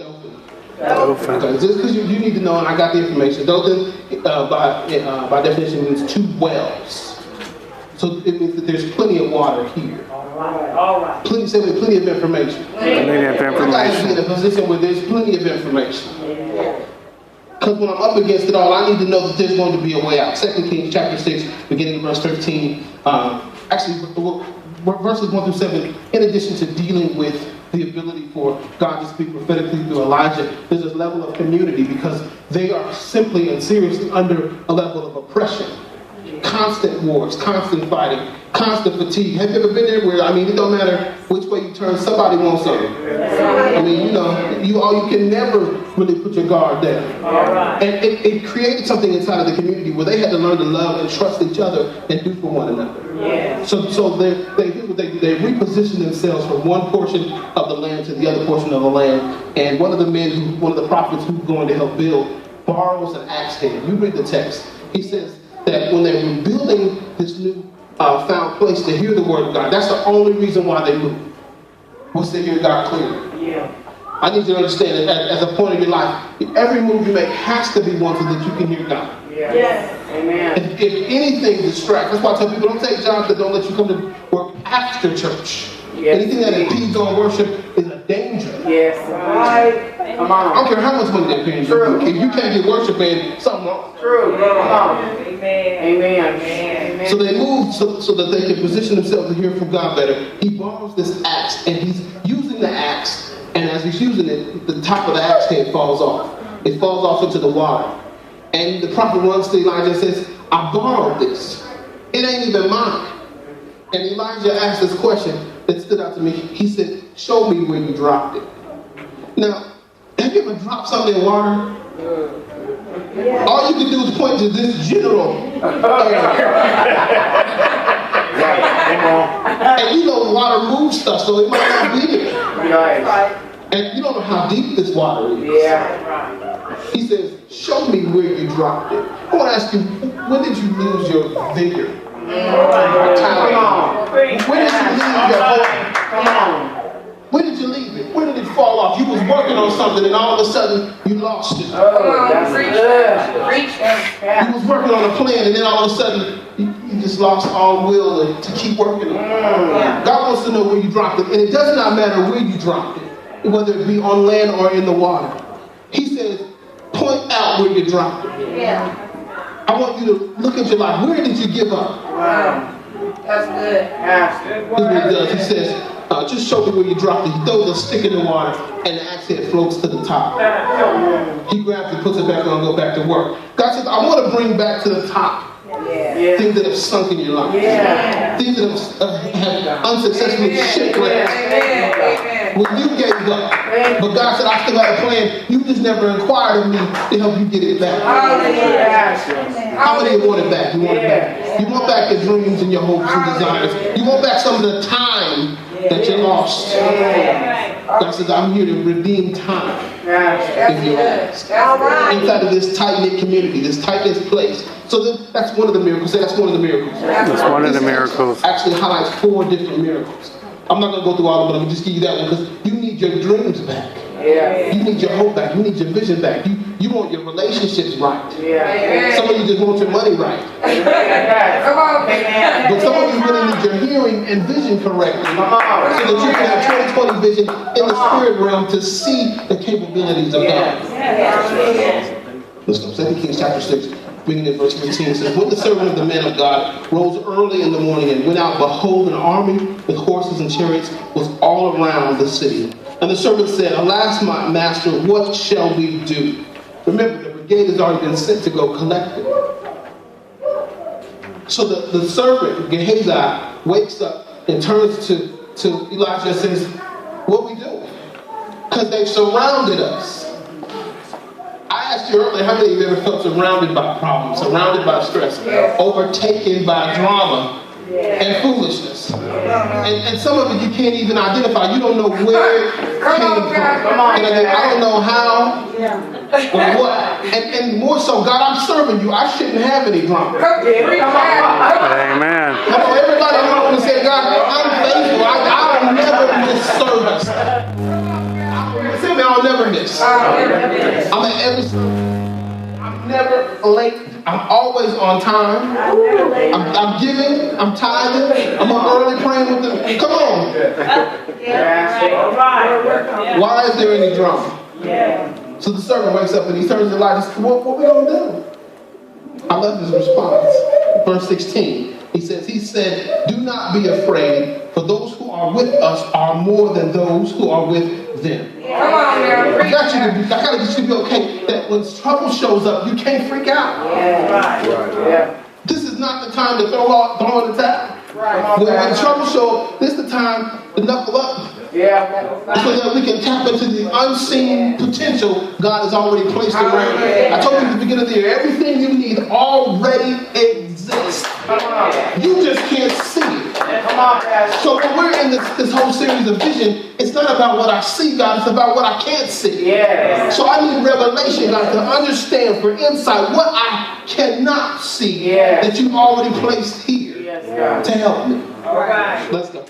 Dothan? Dothan. Okay, just because you need to know, and I got the information. Dothan, by definition, means two wells. So it means that there's plenty of water here. All right. Plenty of information. Plenty of I got to be in a information. position where there's plenty of information. Because when I'm up against it all, I need to know that there's going to be a way out. 2 Kings chapter 6, beginning of verse 13. Verses 1 through 7, in addition to dealing with the ability for God to speak prophetically through Elijah, there's this level of community because they are simply and seriously under a level of oppression. Constant wars, constant fighting, constant fatigue. Have you ever been there where, it don't matter which way you turn, somebody wants something. You can never really put your guard down. And it created something inside of the community where they had to learn to love and trust each other and do for one another. So here's what they do. They reposition themselves from one portion of the land to the other portion of the land. And one of the prophets who's going to help build, borrows an axe head. You read the text. He says that when they were building this new found place to hear the word of God, that's the only reason why they moved, was to hear God clearly. I need you to understand that as a point of your life, every move you make has to be one so that you can hear God. Amen. If anything distracts, that's why I tell people, don't take jobs that don't let you come to work after church. Anything that impedes on worship is a danger. Come on. I don't care how much money they're paying you. If you can't get worship in, something wrong. True. Come on. Amen. So they moved so that they could position themselves to hear from God better. He borrows this axe, and he's using the axe, and as he's using it, the top of the axe head falls off. It falls off into the water. And the prophet runs to Elijah and says, I borrowed this. It ain't even mine. And Elijah asked this question that stood out to me. He said, show me where you dropped it. Now, have you ever dropped something in water? All you can do is point to this general area. And water moves stuff, so it might not be there. And you don't know how deep this water is. He says, show me where you dropped it. I want to ask you, when did you lose your vigor? Your talent? When did you lose your hope? When did you leave it? When did it fall off? You was working on something and all of a sudden you lost it. You was working on a plan and then all of a sudden you just lost all will to keep working on it. God wants to know where you dropped it. And it does not matter where you dropped it, whether it be on land or in the water. He says, point out where you dropped it. I want you to look at your life. Where did you give up? That's good. Here's what he does. He says, just show me where you dropped it. He throws a stick in the water and the axe head floats to the top. He grabs it, puts it back on, and go back to work. God says, I want to bring back to the top things that have sunk in your life. Things that have unsuccessfully shipwrecked. When you gave up. But God said, I still got a plan. You just never inquired of me to help you get it back. How many of you want it back? You want it back. You want back your dreams and your hopes and desires. You want back some of the time that you lost. God says, I'm here to redeem time. If you ask. Inside of this tight-knit community, this tight-knit place. So that's one of the miracles. Say that's one of the miracles. That's one of the miracles. Actually highlights 4 different miracles. I'm not going to go through all of them, but I'm going to just give you that one because you need your dreams back. You need your hope back. You need your vision back. You want your relationships right. Some of you just want your money right. But some of you really need your hearing and vision correctly so that you can have 20/20 vision in the spirit realm to see the capabilities of God. Let's go. 2 Kings chapter 6. Beginning at verse 15, it says, when the servant of the man of God rose early in the morning and went out, behold, an army with horses and chariots was all around the city. And the servant said, alas, my master, what shall we do? Remember, the brigade has already been sent to go collect it. So the servant, Gehazi, wakes up and turns to Elijah and says, what we do? Because they've surrounded us. I asked you earlier, how many of you ever felt surrounded by problems, surrounded by stress, overtaken by drama and foolishness? And some of it you can't even identify. You don't know where it came from. I don't know how or what. And more so, God, I'm serving you. I shouldn't have any drama. Amen. Come on, everybody want to say, God, I'm faithful. I'll never miss service. I'll never service. Yes. I'm at every service. I'm never late. I'm always on time. I'm giving. I'm tithing. I'm up early praying with them. Come on. Why is there any drama? So the servant wakes up and he turns to Elijah and says, what we going to do? I love his response. Verse 16. He said, do not be afraid, for those who are with us are more than those who are with them. Come on, man. I gotta get you to be okay that when trouble shows up, you can't freak out. Yeah. This is not the time to throw in the towel. When trouble shows up, this is the time to knuckle up. Yeah. So that we can tap into the unseen potential God has already placed around you. I told you at the beginning of the year, everything you need already exists. You just can't see it. Come on, Pastor. So when we're in this whole series of vision, it's not about what I see, God, it's about what I can't see. Yeah. So I need revelation, God, to understand, for insight, what I cannot see that you've already placed here Yes, God. to help me. All right. Let's go.